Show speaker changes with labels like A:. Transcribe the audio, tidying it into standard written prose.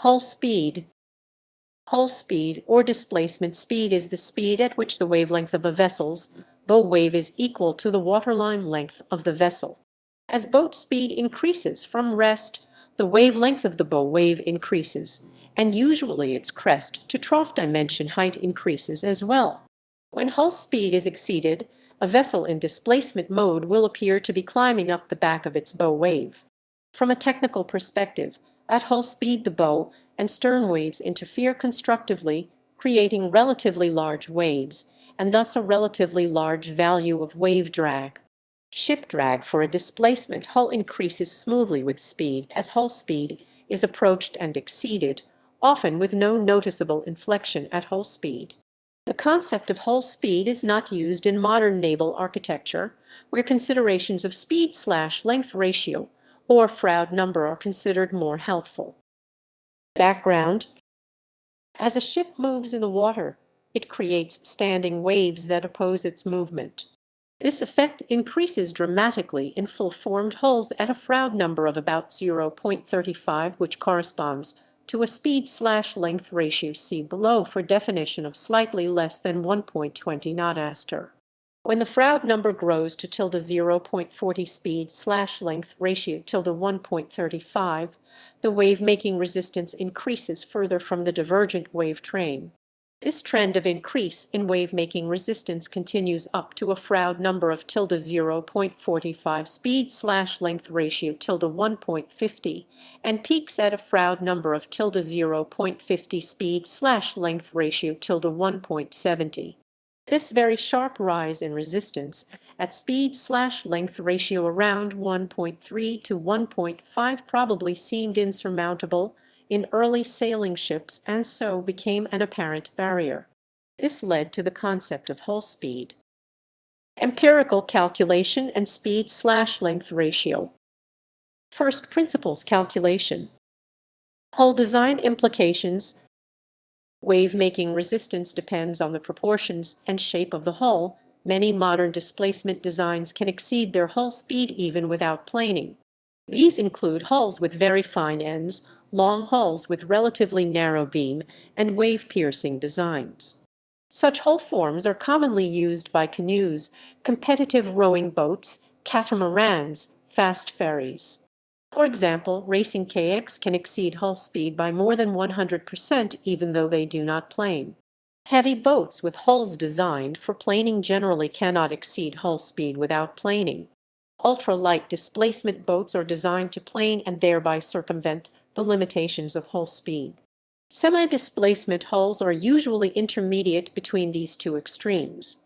A: Hull speed. Hull speed, or displacement speed, is the speed at which the wavelength of a vessel's bow wave is equal to the waterline length of the vessel. As boat speed increases from rest, the wavelength of the bow wave increases, and usually its crest-to-trough dimension height increases as well. When hull speed is exceeded, a vessel in displacement mode will appear to be climbing up the back of its bow wave. From a technical perspective, at hull speed the bow and stern waves interfere constructively, creating relatively large waves, and thus a relatively large value of wave drag. Ship drag for a displacement hull increases smoothly with speed as hull speed is approached and exceeded, often with no noticeable inflection at hull speed. The concept of hull speed is not used in modern naval architecture, where considerations of speed/length ratio or Froude number are considered more helpful. Background: as a ship moves in the water, it creates standing waves that oppose its movement. This effect increases dramatically in full-formed hulls at a Froude number of about 0.35, which corresponds to a speed/length ratio see below for definition of slightly less than 1.20 knot. When the Froude number grows to -0.40 speed/length ratio (1.35), the wave-making resistance increases further from the divergent wave train. This trend of increase in wave-making resistance continues up to a Froude number of -0.45 speed/length ratio (1.50) and peaks at a Froude number of -0.50 speed/length ratio (1.70). This very sharp rise in resistance at speed/length ratio around 1.3 to 1.5 probably seemed insurmountable in early sailing ships and so became an apparent barrier. This led to the concept of hull speed. Empirical calculation and speed/length ratio. First principles calculation. Hull design implications. Wave-making resistance depends on the proportions and shape of the hull. Many modern displacement designs can exceed their hull speed even without planing. These include hulls with very fine ends, long hulls with relatively narrow beam, and wave-piercing designs. Such hull forms are commonly used by canoes, competitive rowing boats, catamarans, fast ferries. For example, racing kayaks can exceed hull speed by more than 100% even though they do not plane. Heavy boats with hulls designed for planing generally cannot exceed hull speed without planing. Ultra-light displacement boats are designed to plane and thereby circumvent the limitations of hull speed. Semi-displacement hulls are usually intermediate between these two extremes.